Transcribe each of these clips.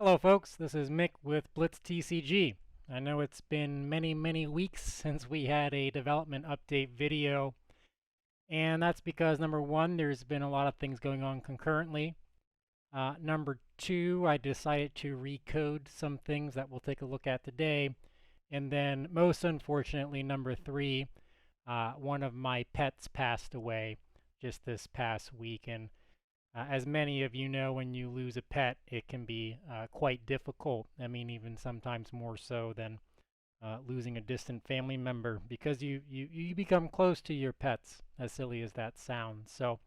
Hello folks, this is Mick with Blitz TCG. I know it's been many weeks since we had a development update video, and that's because number one, there's been a lot of things going on concurrently. Number two, I decided to recode some things that we'll take a look at today. And then most unfortunately, number three, one of my pets passed away just this past week, and as many of you know, when you lose a pet, it can be quite difficult. I mean, even sometimes more so than losing a distant family member, because you become close to your pets, as silly as that sounds. So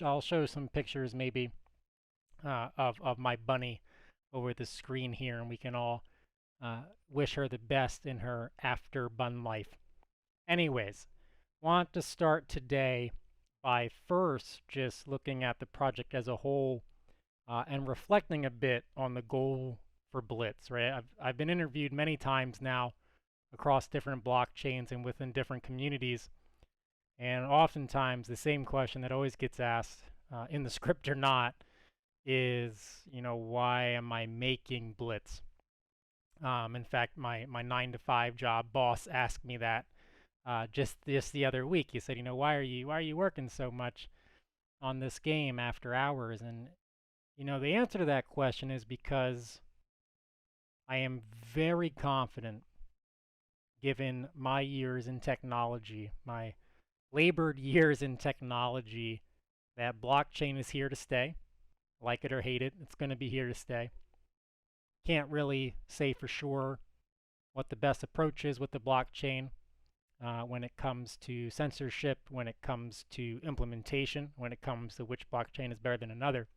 I'll show some pictures maybe of my bunny over the screen here, and we can all wish her the best in her after bun life. Anyways, want to start today by first just looking at the project as a whole and reflecting a bit on the goal for Blitz, right? I've been interviewed many times now across different blockchains and within different communities, and oftentimes the same question that always gets asked, in the script or not, is, why am I making Blitz? In fact, my 9 to 5 job boss asked me that just the other week. He said, why are you working so much on this game after hours? And the answer to that question is because I am very confident, given my years in technology, my labored years in technology, that blockchain is here to stay. Like it or hate it, it's going to be here to stay. Can't really say for sure what the best approach is with the blockchain when it comes to censorship, when it comes to implementation, when it comes to which blockchain is better than another.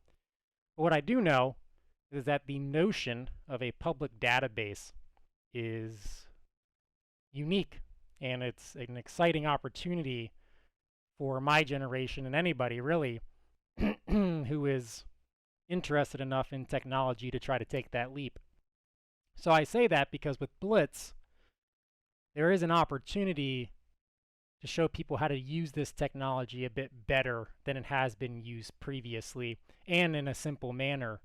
But what I do know is that the notion of a public database is unique, and it's an exciting opportunity for my generation and anybody really who is interested enough in technology to try to take that leap. So I say that because with Blitz, there is an opportunity to show people how to use this technology a bit better than it has been used previously, and in a simple manner,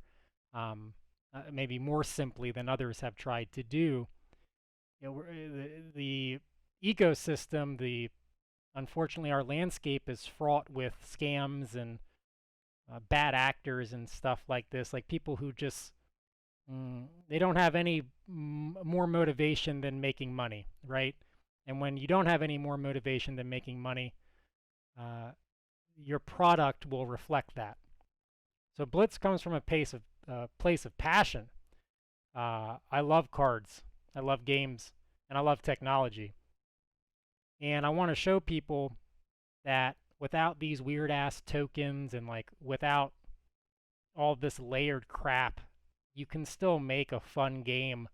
maybe more simply than others have tried to do. The ecosystem, unfortunately, our landscape is fraught with scams and bad actors and stuff like this, like people who just they don't have any more motivation than making money, right? And when you don't have any more motivation than making money, uh, your product will reflect that. So Blitz comes from a place of passion. I love cards, I love games, and I love technology. And I want to show people that without these weird ass tokens and like without all this layered crap, you can still make a fun game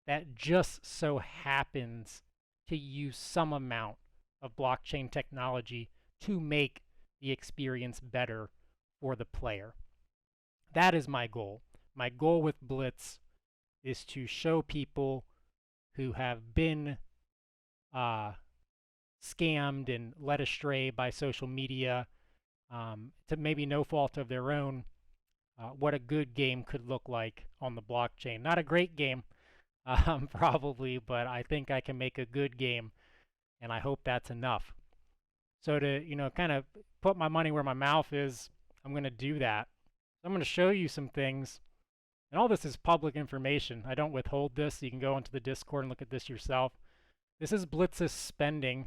that just so happens to use some amount of blockchain technology to make the experience better for the player. That is my goal. My goal with Blitz is to show people who have been uh, scammed and led astray by social media, to maybe no fault of their own, what a good game could look like on the blockchain. Not a great game, probably, but I think I can make a good game, and I hope that's enough. So to, kind of put my money where my mouth is, I'm going to do that. I'm going to show you some things, and all this is public information. I don't withhold this. You can go onto the Discord and look at this yourself. This is Blitz's spending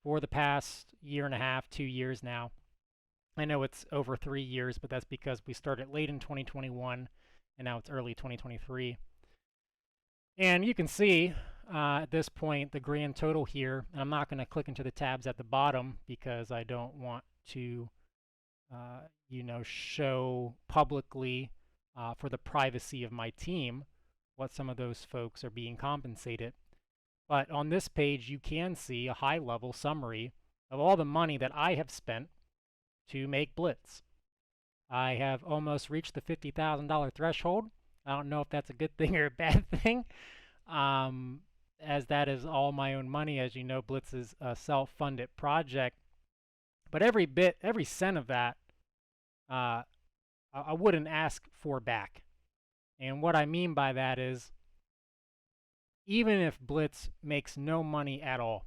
for the past year and a half, 2 years now. I know it's over 3 years, but that's because we started late in 2021, and now it's early 2023. And you can see at this point the grand total here. And I'm not going to click into the tabs at the bottom because I don't want to, show publicly for the privacy of my team what some of those folks are being compensated. But on this page, you can see a high-level summary of all the money that I have spent to make Blitz. I have almost reached the $50,000 threshold. I don't know if that's a good thing or a bad thing, as that is all my own money. As you know, Blitz is a self-funded project. But every cent of that, I wouldn't ask for back. And what I mean by that is, even if Blitz makes no money at all,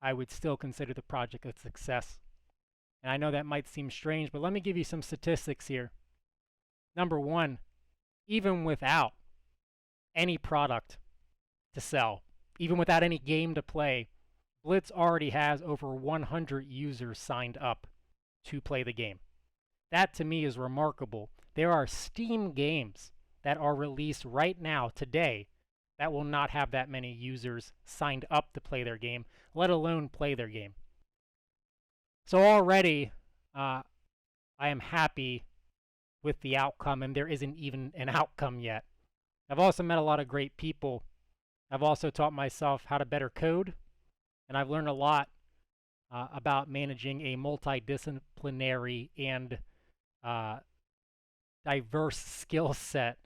I would still consider the project a success. And I know that might seem strange, but let me give you some statistics here. Number one, even without any product to sell, even without any game to play, Blitz already has over 100 users signed up to play the game. That to me is remarkable. There are Steam games that are released right now, today, that will not have that many users signed up to play their game, let alone play their game. So already, I am happy with the outcome, and there isn't even an outcome yet. I've also met a lot of great people. I've also taught myself how to better code, and I've learned a lot about managing a multidisciplinary and diverse skill set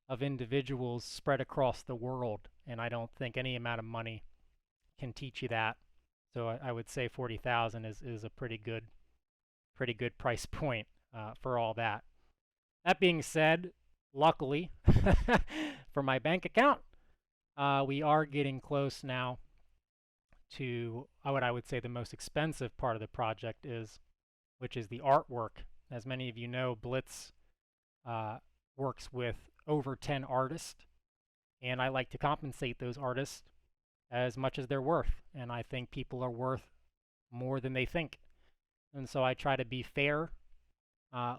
of individuals spread across the world. And I don't think any amount of money can teach you that. So I would say 40,000 is a pretty good price point for all that. That being said, luckily for my bank account, we are getting close now to what I would say the most expensive part of the project is, which is the artwork. As many of you know, Blitz works with over 10 artists, and I like to compensate those artists as much as they're worth, and I think people are worth more than they think. And so I try to be fair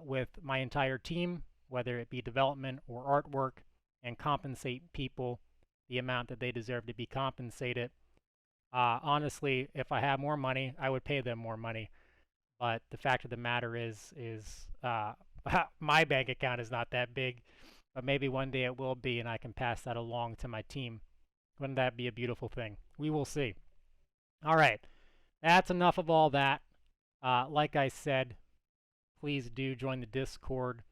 with my entire team, whether it be development or artwork, and compensate people the amount that they deserve to be compensated. Honestly, if I had more money, I would pay them more money. But the fact of the matter is my bank account is not that big, but maybe one day it will be, and I can pass that along to my team. Wouldn't that be a beautiful thing? We will see. All right, that's enough of all that. Like I said, please do join the Discord.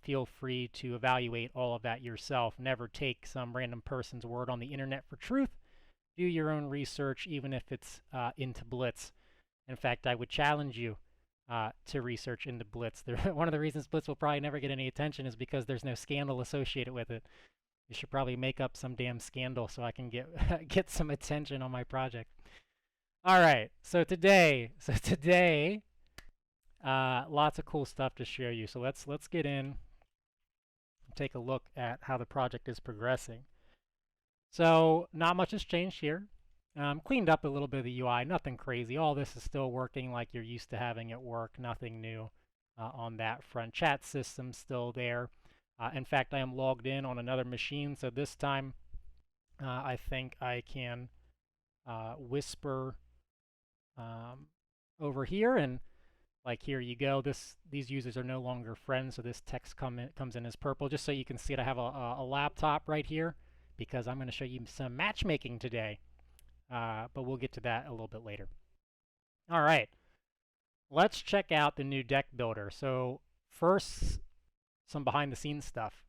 Feel free to evaluate all of that yourself. Never take some random person's word on the internet for truth. Do your own research, even if it's into Blitz. In fact, I would challenge you to research into Blitz. One of the reasons Blitz will probably never get any attention is because there's no scandal associated with it. You should probably make up some damn scandal so I can get get some attention on my project. All right, so today, lots of cool stuff to show you. So let's get in and take a look at how the project is progressing. So not much has changed here. Cleaned up a little bit of the UI, nothing crazy. All this is still working like you're used to having it work. Nothing new on that front. Chat system still there. In fact, I am logged in on another machine, so this time I think I can whisper over here, and like here you go. These users are no longer friends, so this text comes in as purple. Just so you can see it, I have a laptop right here because I'm going to show you some matchmaking today, but we'll get to that a little bit later. All right, let's check out the new deck builder. So first, some behind the scenes stuff.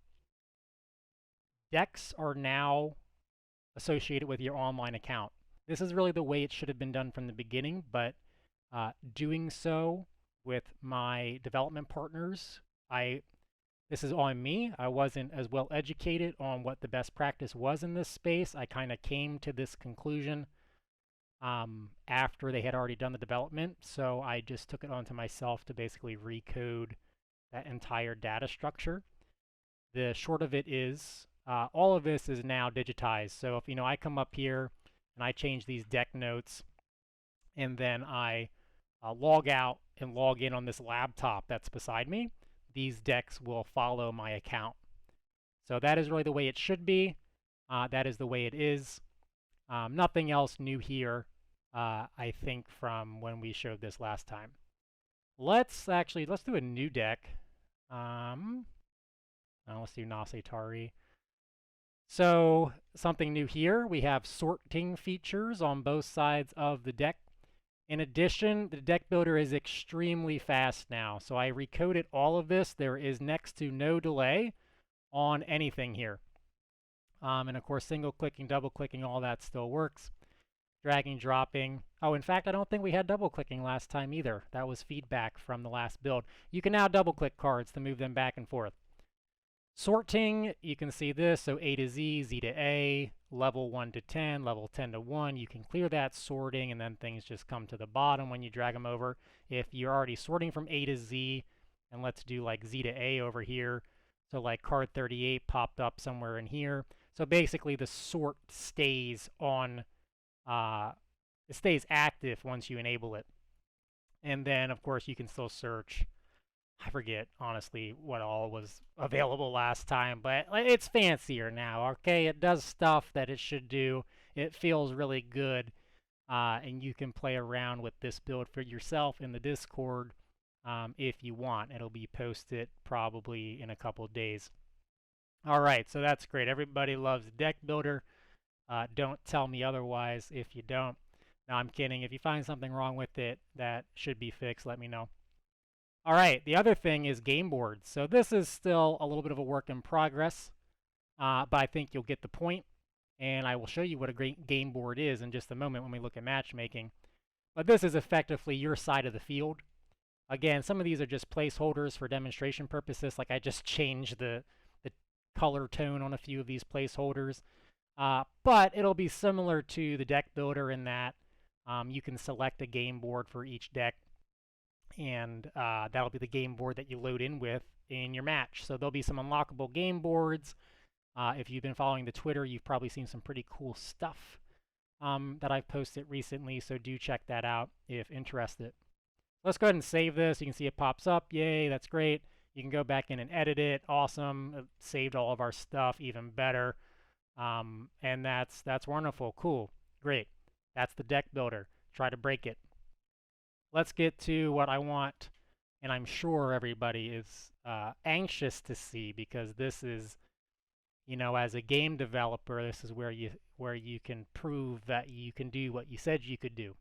Decks are now associated with your online account. This is really the way it should have been done from the beginning, but doing so with my development partners, this is on me. I wasn't as well educated on what the best practice was in this space. I kind of came to this conclusion after they had already done the development, so I just took it onto myself to basically recode that entire data structure. The short of it is all of this is now digitized. So if I come up here and I change these deck notes, and then I log out and log in on this laptop that's beside me, these decks will follow my account. So that is really the way it should be. That is the way it is. Nothing else new here, I think, from when we showed this last time. Let's do a new deck. Let's do Nasetari. So something new here, we have sorting features on both sides of the deck. In addition, the deck builder is extremely fast now. So I recoded all of this. There is next to no delay on anything here. And of course, single clicking, double clicking, all that still works. Dragging, dropping. Oh, in fact, I don't think we had double clicking last time either. That was feedback from the last build. You can now double click cards to move them back and forth. Sorting, you can see this, so A to Z, Z to A, level 1 to 10, level 10 to 1. You can clear that sorting, and then things just come to the bottom when you drag them over. If you're already sorting from A to Z, and let's do like Z to A over here, so like card 38 popped up somewhere in here. So basically the sort stays on, it stays active once you enable it. And then, of course, you can still search. I forget, honestly, what all was available last time, but it's fancier now, okay? It does stuff that it should do. It feels really good, and you can play around with this build for yourself in the Discord if you want. It'll be posted probably in a couple days. All right, so that's great. Everybody loves Deck Builder. Don't tell me otherwise if you don't. No, I'm kidding. If you find something wrong with it that should be fixed, let me know. All right, the other thing is game boards. So this is still a little bit of a work in progress, but I think you'll get the point. And I will show you what a great game board is in just a moment when we look at matchmaking. But this is effectively your side of the field. Again, some of these are just placeholders for demonstration purposes. Like I just changed the color tone on a few of these placeholders. But it'll be similar to the deck builder in that you can select a game board for each deck, and that'll be the game board that you load in with in your match. So there'll be some unlockable game boards. If you've been following the Twitter, you've probably seen some pretty cool stuff that I've posted recently, so do check that out if interested. Let's go ahead and save this. You can see it pops up. Yay, that's great. You can go back in and edit it. Awesome. It saved all of our stuff, even better. And that's wonderful. Cool. Great. That's the deck builder. Try to break it. Let's get to what I want, and I'm sure everybody is anxious to see, because this is, you know, as a game developer, this is where you can prove that you can do what you said you could do.